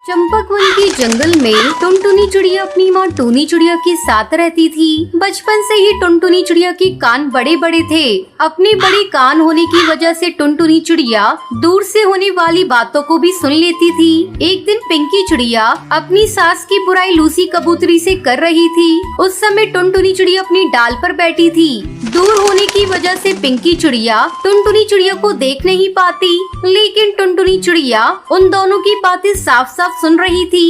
चंपकवन के जंगल में टुनटुनी चिड़िया अपनी माँ टूनी चिड़िया के साथ रहती थी। बचपन से ही टुनटुनी चिड़िया के कान बड़े बड़े थे। अपने बड़े कान होने की वजह से टुनटुनी चिड़िया दूर से होने वाली बातों को भी सुन लेती थी। एक दिन पिंकी चिड़िया अपनी सास की बुराई लूसी कबूतरी से कर रही थी। उस समय टुनटुनी चिड़िया अपनी डाल पर बैठी थी। दूर होने की वजह से पिंकी चिड़िया टुनटुनी चिड़िया को देख नहीं पाती, लेकिन टुनटुनी चिड़िया उन दोनों की बातें साफ साफ सुन रही थी।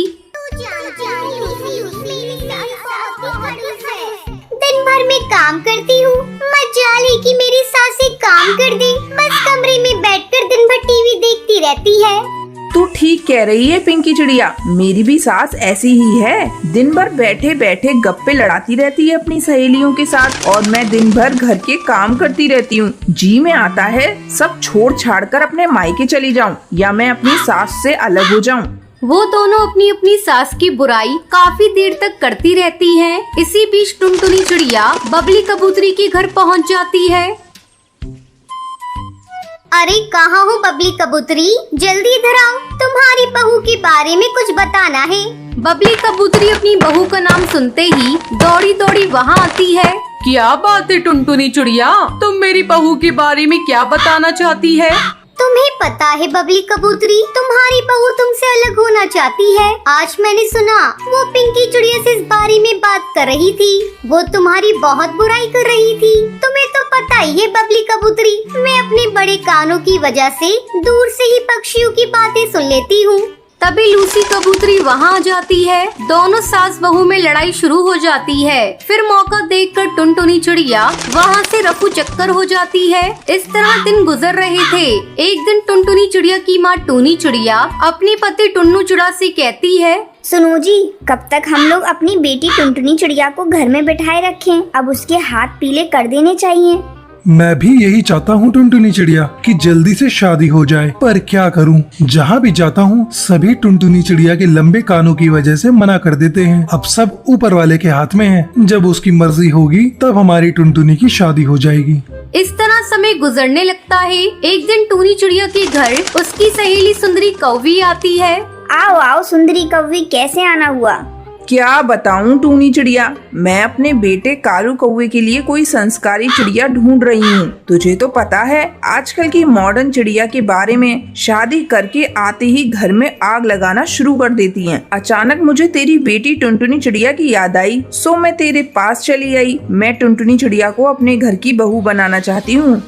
दिन भर मैं काम करती हूँ, मजाल है कि मेरी सास एक काम कर दे, बस कमरे में बैठकर दिन भर टीवी देखती रहती है। तू ठीक कह रही है पिंकी चिड़िया, मेरी भी सास ऐसी ही है। दिन भर बैठे बैठे गप्पे लड़ाती रहती है अपनी सहेलियों के साथ और मैं दिन भर घर के काम करती रहती हूँ। जी में आता है सब छोड़ छाड़ कर अपने मायके चली जाऊँ या मैं अपनी सास से अलग हो जाऊँ। वो दोनों अपनी अपनी सास की बुराई काफी देर तक करती रहती हैं। इसी बीच टुनटुनी चिड़िया बबली कबूतरी के घर पहुंच जाती है। अरे कहाँ हो बबली कबूतरी, जल्दी इधर आओ, तुम्हारी बहू के बारे में कुछ बताना है। बबली कबूतरी अपनी बहू का नाम सुनते ही दौड़ी दौड़ी वहाँ आती है। क्या बात है टुनटुनी चिड़िया, तुम मेरी बहू के बारे में क्या बताना चाहती है? तुम्हें पता है बबली कबूतरी, तुम्हारी बहू तुमसे अलग होना चाहती है। आज मैंने सुना वो पिंकी चिड़िया से इस बारे में बात कर रही थी। वो तुम्हारी बहुत बुराई कर रही थी। तुम्हें तो पता ही है बबली कबूतरी, मैं अपने बड़े कानों की वजह से दूर से ही पक्षियों की बातें सुन लेती हूँ। तभी लूसी कबूतरी वहाँ आ जाती है। दोनों सास बहू में लड़ाई शुरू हो जाती है। फिर मौका देखकर टुनटुनी चिड़िया वहाँ से रफू चक्कर हो जाती है। इस तरह दिन गुजर रहे थे। एक दिन टुनटुनी चिड़िया की माँ टूनी चिड़िया अपने पति टुन्नू चिड़ा से कहती है, सुनो जी, कब तक हम लोग अपनी बेटी टुनटुनी चिड़िया को घर में बिठाए रखें? अब उसके हाथ पीले कर देने चाहिए। मैं भी यही चाहता हूँ टुनटुनी चिड़िया कि जल्दी से शादी हो जाए, पर क्या करूँ, जहाँ भी जाता हूँ सभी टुनटुनी चिड़िया के लंबे कानों की वजह से मना कर देते हैं। अब सब ऊपर वाले के हाथ में है, जब उसकी मर्जी होगी तब हमारी टुनटुनी की शादी हो जाएगी। इस तरह समय गुजरने लगता है। एक दिन टूनी चिड़िया के घर उसकी सहेली सुंदरी कौवी आती है। आओ आओ सुंदरी कौवी, कैसे आना हुआ? क्या बताऊं टूनी चिड़िया, मैं अपने बेटे कालू कौवे के लिए कोई संस्कारी चिड़िया ढूंढ रही हूँ। तुझे तो पता है आजकल की मॉडर्न चिड़िया के बारे में, शादी करके आते ही घर में आग लगाना शुरू कर देती हैं। अचानक मुझे तेरी बेटी टुनटुनी चिड़िया की याद आई, सो मैं तेरे पास चली आई। मैं टुनटुनी चिड़िया को अपने घर की बहू बनाना चाहती हूँ।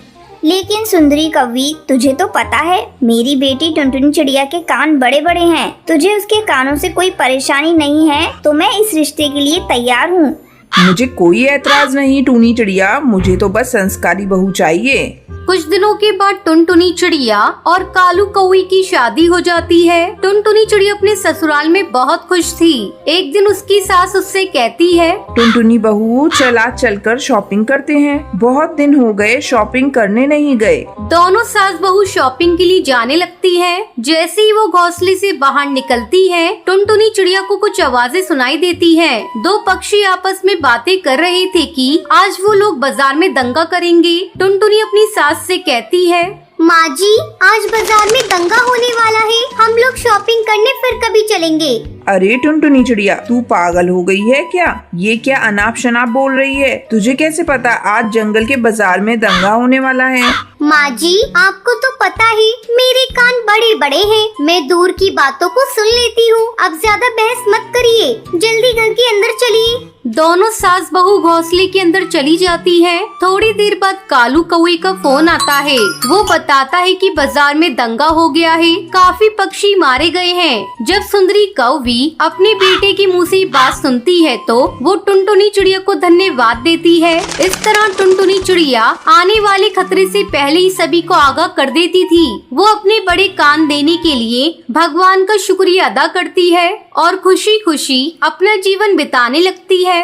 लेकिन सुंदरी कौवी, तुझे तो पता है मेरी बेटी टुनटुनी चिड़िया के कान बड़े बड़े हैं। तुझे उसके कानों से कोई परेशानी नहीं है तो मैं इस रिश्ते के लिए तैयार हूँ। मुझे कोई ऐतराज नहीं टूनी चिड़िया, मुझे तो बस संस्कारी बहू चाहिए। कुछ दिनों के बाद टुनटुनी चिड़िया और कालू कौवी की शादी हो जाती है। टुनटुनी चिड़िया अपने ससुराल में बहुत खुश थी। एक दिन उसकी सास उससे कहती है, टुनटुनी बहू चल आज चलकर शॉपिंग करते हैं, बहुत दिन हो गए शॉपिंग करने नहीं गए। दोनों सास बहू शॉपिंग के लिए जाने लगती हैं। जैसे ही वो घोंसले से बाहर निकलती हैं, टुनटुनी चिड़िया को कुछ आवाजें सुनाई देती हैं। दो पक्षी आपस में बातें कर रहे थे कि आज वो लोग बाजार में दंगा करेंगे। टुनटुनी अपनी सास से कहती है, माँ जी, आज बाजार में दंगा होने वाला है, हम लोग शॉपिंग करने फिर कभी चलेंगे। अरे टुनटुनी चिड़िया, तू पागल हो गई है क्या? ये क्या अनाप शनाप बोल रही है? तुझे कैसे पता आज जंगल के बाजार में दंगा होने वाला है? माँ जी, आपको तो पता ही मेरे कान बड़े बड़े हैं, मैं दूर की बातों को सुन लेती हूँ। अब ज्यादा बहस मत करिए, जल्दी घर के अंदर चलिए। दोनों सास बहू घोंसले के अंदर चली जाती हैं। थोड़ी देर बाद कालू कौवे का फोन आता है। वो बताता है कि बाजार में दंगा हो गया है, काफी पक्षी मारे गए हैं। जब सुंदरी कौवी अपने बेटे के मुंह से बात सुनती है तो वो टुनटुनी चिड़िया को धन्यवाद देती है। इस तरह टुनटुनी चिड़िया आने वाले खतरे से पहले ही सभी को आगाह कर देती थी। वो अपने बड़े कान देने के लिए भगवान का शुक्रिया अदा करती है और खुशी खुशी अपना जीवन बिताने लगती है।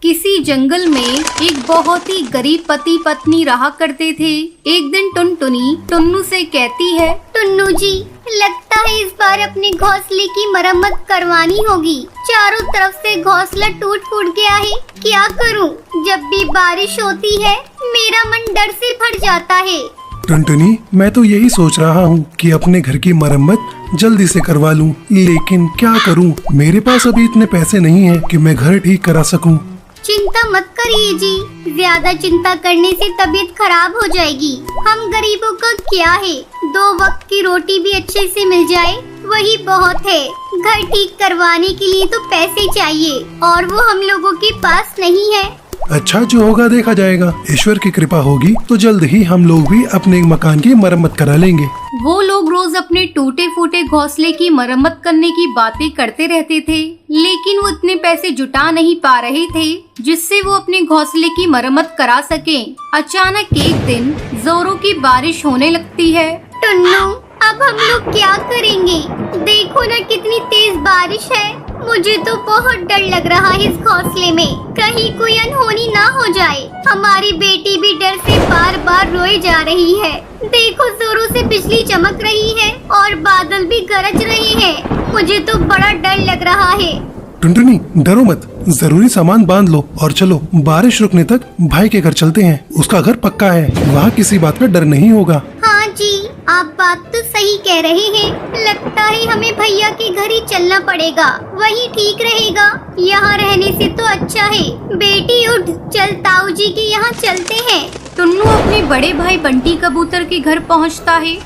किसी जंगल में एक बहुत ही गरीब पति पत्नी रहा करते थे। एक दिन टुनटुनी टुन्नू से कहती है, टुन्नू जी, लगता है इस बार अपने घोंसले की मरम्मत करवानी होगी। चारों तरफ से घोंसला टूट फूट गया है। क्या करूं? जब भी बारिश होती है मेरा मन डर से भर जाता है। टुनटुनी, मैं तो यही सोच रहा हूँ कि अपने घर की मरम्मत जल्दी से करवा लूँ, लेकिन क्या करूँ? मेरे पास अभी इतने पैसे नहीं हैं कि मैं घर ठीक करा सकूँ। चिंता मत करिए जी, ज्यादा चिंता करने से तबीयत खराब हो जाएगी। हम गरीबों का क्या है, 2 वक्त की रोटी भी अच्छे से मिल जाए वही बहुत है। घर ठीक करवाने के लिए तो पैसे चाहिए और वो हम लोगों के पास नहीं है। अच्छा, जो होगा देखा जाएगा। ईश्वर की कृपा होगी तो जल्द ही हम लोग भी अपने मकान की मरम्मत करा लेंगे। वो लोग रोज अपने टूटे फूटे घोंसले की मरम्मत करने की बातें करते रहते थे, लेकिन वो इतने पैसे जुटा नहीं पा रहे थे जिससे वो अपने घोंसले की मरम्मत करा सकें। अचानक एक दिन जोरों की बारिश होने लगती है। टुन्नू, अब हम लोग क्या करेंगे? देखो ना कितनी तेज बारिश है। मुझे तो बहुत डर लग रहा है इस घोंसले में, कहीं कोई अनहोनी ना हो जाए। हमारी बेटी भी डर से बार बार रोए जा रही है। देखो जोरों से बिजली चमक रही है और बादल भी गरज रहे हैं। मुझे तो बड़ा डर लग रहा है। टुनटुनी, डरो मत, जरूरी सामान बांध लो और चलो बारिश रुकने तक भाई के घर चलते हैं। उसका घर पक्का है, वहाँ किसी बात का डर नहीं होगा। हाँ जी, आप बात तो सही कह रहे हैं। लगता है हमें भैया के घर ही चलना पड़ेगा, वही ठीक रहेगा। यहाँ रहने से तो अच्छा है। बेटी उठ, चल ताऊ जी के यहाँ चलते हैं। टुन्नू अपने बड़े भाई बंटी कबूतर के घर पहुँचता है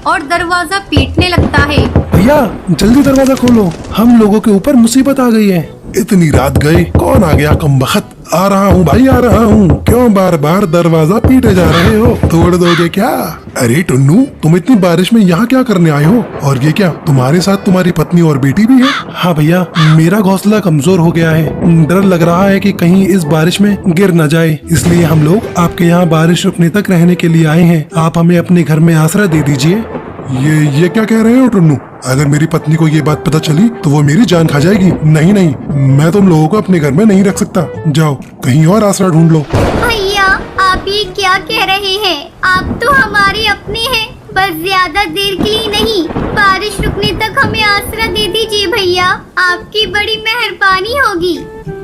और दरवाजा पीटने लगता है। भैया, जल्दी दरवाजा खोलो, हम लोगों के ऊपर मुसीबत आ गई है। इतनी रात गए, कौन आ गया कमबख्त? आ रहा हूँ भाई, आ रहा हूँ। क्यों बार बार दरवाजा पीटे जा रहे हो? तोड़ दोगे क्या? अरे टुन्नू, तुम इतनी बारिश में यहाँ क्या करने आए हो? और ये क्या, तुम्हारे साथ तुम्हारी पत्नी और बेटी भी है? हाँ भैया, मेरा घोंसला कमजोर हो गया है। डर लग रहा है कि कहीं इस बारिश में गिर न जाए, इसलिए हम लोग आपके यहाँ बारिश रुकने तक रहने के लिए आए हैं। आप हमें अपने घर में आसरा दे दीजिए। ये क्या कह रहे हो टुन्नू? अगर मेरी पत्नी को ये बात पता चली तो वो मेरी जान खा जाएगी। नहीं नहीं, मैं तुम लोगों को अपने घर में नहीं रख सकता। जाओ कहीं और आसरा ढूंढ लो। भैया, आप ये क्या कह रहे हैं? आप तो हमारे अपने हैं। बस ज्यादा देर के लिए नहीं, बारिश रुकने तक हमें आसरा दे दीजिए भैया। आपकी बड़ी मेहरबानी होगी।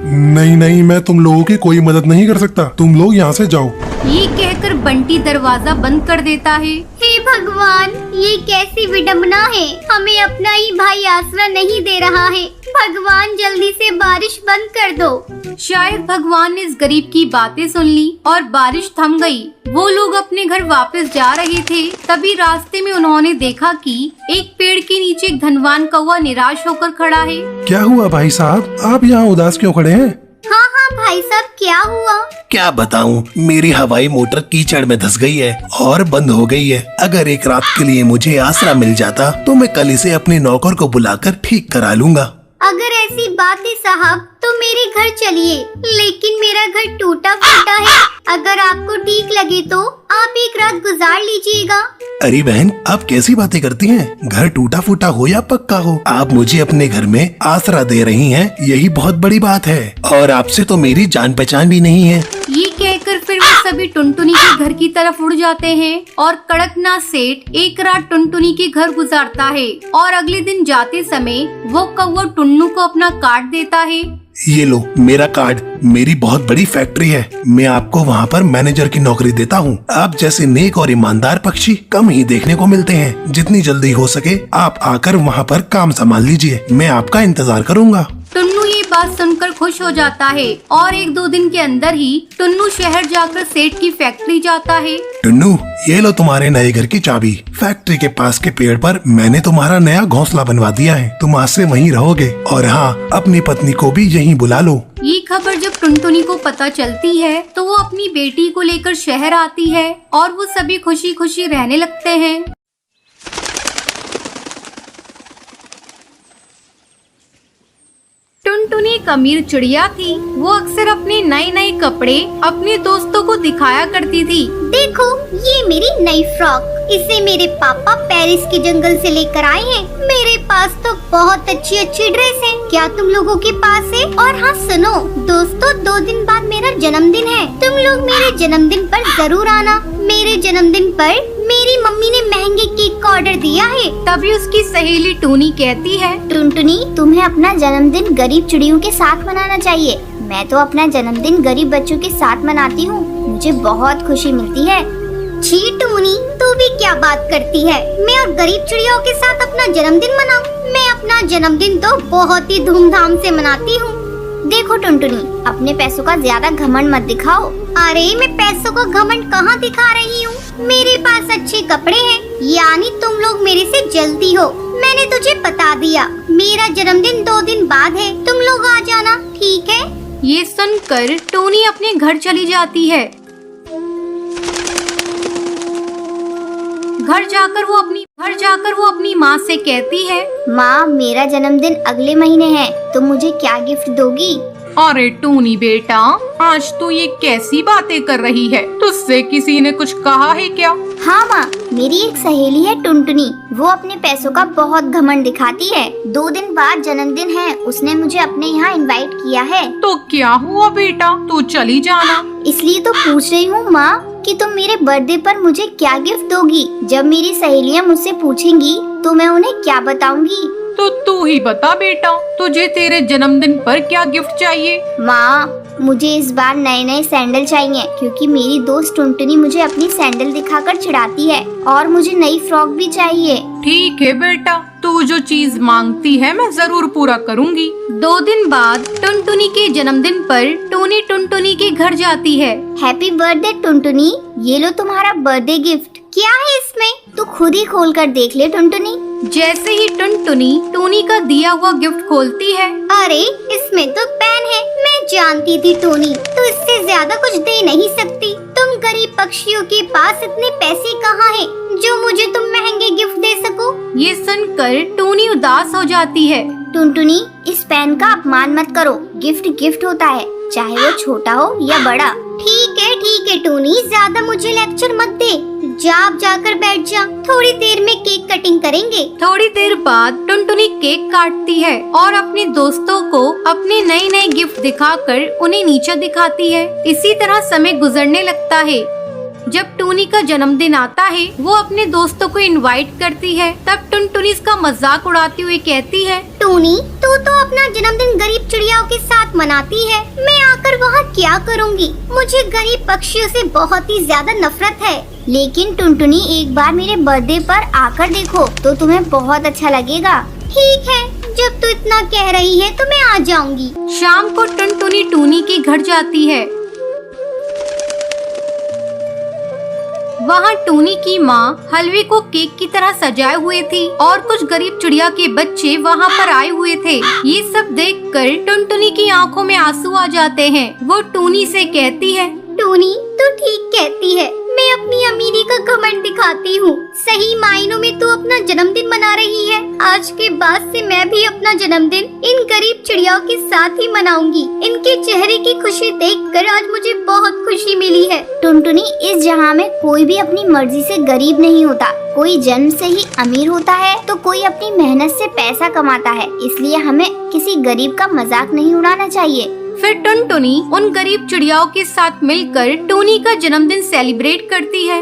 नहीं नहीं, मैं तुम लोगों की कोई मदद नहीं कर सकता। तुम लोग यहाँ से जाओ। ये कहकर बंटी दरवाजा बंद कर देता है। हे भगवान, ये कैसी विडम्बना है। हमें अपना ही भाई आसरा नहीं दे रहा है। भगवान, जल्दी से बारिश बंद कर दो। शायद भगवान ने इस गरीब की बातें सुन ली और बारिश थम गई। वो लोग अपने घर वापस जा रहे थे, तभी रास्ते में उन्होंने देखा कि एक पेड़ के नीचे एक धनवान कौवा निराश होकर खड़ा है। क्या हुआ भाई साहब, आप यहाँ उदास क्यों खड़े हैं? हाँ हाँ भाई साहब, क्या हुआ? क्या बताऊं, मेरी हवाई मोटर कीचड़ में धंस गई है और बंद हो गई है। अगर एक रात के लिए मुझे आसरा मिल जाता तो मैं कल इसे अपने नौकर को बुलाकर ठीक करा लूंगा। अगर ऐसी बात है साहब तो मेरे घर चलिए, लेकिन मेरा घर टूटा फूटा है। अगर आपको ठीक लगे तो आप एक रात गुजार लीजिएगा। अरे बहन, आप कैसी बातें करती हैं? घर टूटा फूटा हो या पक्का हो, आप मुझे अपने घर में आसरा दे रही हैं, यही बहुत बड़ी बात है। और आपसे तो मेरी जान पहचान भी नहीं है। ये कहकर फिर वो सभी टुनटुनी के घर की तरफ उड़ जाते हैं और कड़कनाथ सेठ एक रात टुनटुनी के घर गुजारता है और अगले दिन जाते समय वो कौवा टुन्नू को अपना कार्ड देता है। ये लो मेरा कार्ड, मेरी बहुत बड़ी फैक्ट्री है। मैं आपको वहाँ पर मैनेजर की नौकरी देता हूँ। आप जैसे नेक और ईमानदार पक्षी कम ही देखने को मिलते हैं। जितनी जल्दी हो सके आप आकर वहाँ पर काम संभाल लीजिए, मैं आपका इंतजार करूँगा। टुन्नू ये बात सुनकर खुश हो जाता है और 1-2 दिन के अंदर ही टुन्नू शहर जाकर सेठ की फैक्ट्री जाता है। टुन्नू, ये लो तुम्हारे नए घर की चाबी। फैक्ट्री के पास के पेड़ पर मैंने तुम्हारा नया घोंसला बनवा दिया है, तुम आज से वहीं रहोगे। और हाँ, अपनी पत्नी को भी यहीं बुला लो। ये खबर जब टुनटुनी को पता चलती है तो वो अपनी बेटी को लेकर शहर आती है और वो सभी खुशी खुशी रहने लगते हैं। टुनटुनी एक अमीर चिड़िया थी। वो अक्सर अपने नए नए कपड़े अपने दोस्तों को दिखाया करती थी। देखो, ये मेरी नई फ्रॉक। इसे मेरे पापा पेरिस के जंगल से लेकर आए हैं। मेरे पास तो बहुत अच्छी अच्छी ड्रेस है। क्या तुम लोगों के पास है? और हाँ सुनो दोस्तों, 2 दिन बाद मेरा जन्मदिन है। तुम लोग मेरे जन्मदिन पर जरूर आना। मेरे जन्मदिन पर मेरी मम्मी ने महंगे केक का ऑर्डर दिया है। तभी उसकी सहेली टूनी कहती है, टुनटुनी, तुम्हें अपना जन्मदिन गरीब चिड़ियों के साथ मनाना चाहिए। मैं तो अपना जन्मदिन गरीब बच्चों के साथ मनाती हूँ, मुझे बहुत खुशी मिलती है। छी टूनी, तू भी क्या बात करती है? मैं और गरीब चिड़ियों के साथ अपना जन्मदिन मनाऊं? मैं अपना जन्मदिन तो बहुत ही धूमधाम से मनाती हूँ। देखो टुनटुनी, अपने पैसों का ज्यादा घमंड मत दिखाओ। अरे मैं पैसों का घमंड कहाँ दिखा रही हूँ? मेरे पास अच्छे कपड़े हैं, यानी तुम लोग मेरे से जलती हो। मैंने तुझे बता दिया, मेरा जन्मदिन 2 दिन बाद है। तुम लोग आ जाना, ठीक है? ये सुनकर टोनी अपने घर चली जाती है। घर जाकर वो अपनी माँ से कहती है, माँ, मेरा जन्मदिन अगले महीने है, तुम मुझे क्या गिफ्ट दोगी? अरे टूनी बेटा, आज तू ये कैसी बातें कर रही है? तुझसे किसी ने कुछ कहा है क्या? हाँ माँ, मेरी एक सहेली है टुनटुनी, वो अपने पैसों का बहुत घमंड दिखाती है। 2 दिन बाद जन्मदिन है, उसने मुझे अपने यहाँ इनवाइट किया है। तो क्या हुआ बेटा, तू चली जाना। इसलिए तो पूछ रही हूँ माँ कि तुम मेरे बर्थडे पर मुझे क्या गिफ्ट दोगी? जब मेरी सहेलियाँ मुझसे पूछेंगी तो मैं उन्हें क्या बताऊंगी? तो तू ही बता बेटा, तुझे तेरे जन्मदिन पर क्या गिफ्ट चाहिए? माँ, मुझे इस बार नए नए सैंडल चाहिए, क्योंकि मेरी दोस्त टुनटुनी मुझे अपनी सैंडल दिखाकर चिढ़ाती है, और मुझे नई फ्रॉक भी चाहिए। ठीक है बेटा, तू जो चीज मांगती है मैं जरूर पूरा करूँगी। 2 दिन बाद टुनटुनी के जन्मदिन पर टोनी टुनटुनी के घर जाती है। हैप्पी बर्थडे टुनटुनी, ये लो तुम्हारा बर्थडे गिफ्ट। क्या है इसमें? तू खुद ही खोल कर देख ले टुनटुनी। जैसे ही टुनटुनी टोनी का दिया हुआ गिफ्ट खोलती है, अरे इसमें तो पेन है। मैं जानती थी टोनी, तू इससे ज्यादा कुछ दे नहीं सकती। तुम गरीब पक्षियों के पास इतने पैसे कहाँ हैं जो मुझे तुम महंगे गिफ्ट दे सको? ये सुनकर टोनी उदास हो जाती है। टुनटुनी, इस पेन का अपमान मत करो। गिफ्ट गिफ्ट होता है, चाहे वो छोटा हो या बड़ा। ठीक है टोनी, ज्यादा मुझे लेक्चर मत दे। जा आप जाकर बैठ जा, थोड़ी देर में केक कटिंग करेंगे। थोड़ी देर बाद टुनटुनी केक काटती है और अपने दोस्तों को अपने नए नए गिफ्ट दिखाकर उन्हें नीचे दिखाती है। इसी तरह समय गुजरने लगता है। जब टूनी का जन्मदिन आता है, वो अपने दोस्तों को इनवाइट करती है। तब टुनटुनी इसका मजाक उड़ाती हुई कहती है, टूनी, तू तो अपना जन्मदिन गरीब चिड़ियाओं के साथ मनाती है। मैं आकर वहाँ क्या करूँगी? मुझे गरीब पक्षियों से बहुत ही ज्यादा नफरत है। लेकिन टुनटुनी, एक बार मेरे बर्थडे पर आकर देखो तो तुम्हें बहुत अच्छा लगेगा। ठीक है, जब तू इतना कह रही है तो मैं आ जाऊंगी। शाम को टुनटुनी टूनी के घर जाती है। वहाँ टूनी की माँ हलवे को केक की तरह सजाए हुए थी और कुछ गरीब चिड़िया के बच्चे वहाँ पर आए हुए थे। ये सब देखकर टुनटुनी की आंखों में आंसू आ जाते हैं। वो टूनी से कहती है, टूनी, तू ठीक कहती है। मैं अपनी अमीरी का घमंड दिखाती हूँ। सही मायनों में तू अपना जन्मदिन मना रही है। आज के बाद से मैं भी अपना जन्मदिन इन गरीब चिड़ियाओं के साथ ही मनाऊंगी। इनके चेहरे की खुशी देखकर आज मुझे बहुत खुशी मिली है। टुनटुनी, इस जहाँ में कोई भी अपनी मर्जी से गरीब नहीं होता। कोई जन्म से ही अमीर होता है तो कोई अपनी मेहनत से पैसा कमाता है। इसलिए हमें किसी गरीब का मजाक नहीं उड़ाना चाहिए। फिर टुनटुनी उन गरीब चिड़ियाओं के साथ मिलकर टूनी का जन्मदिन सेलिब्रेट करती है।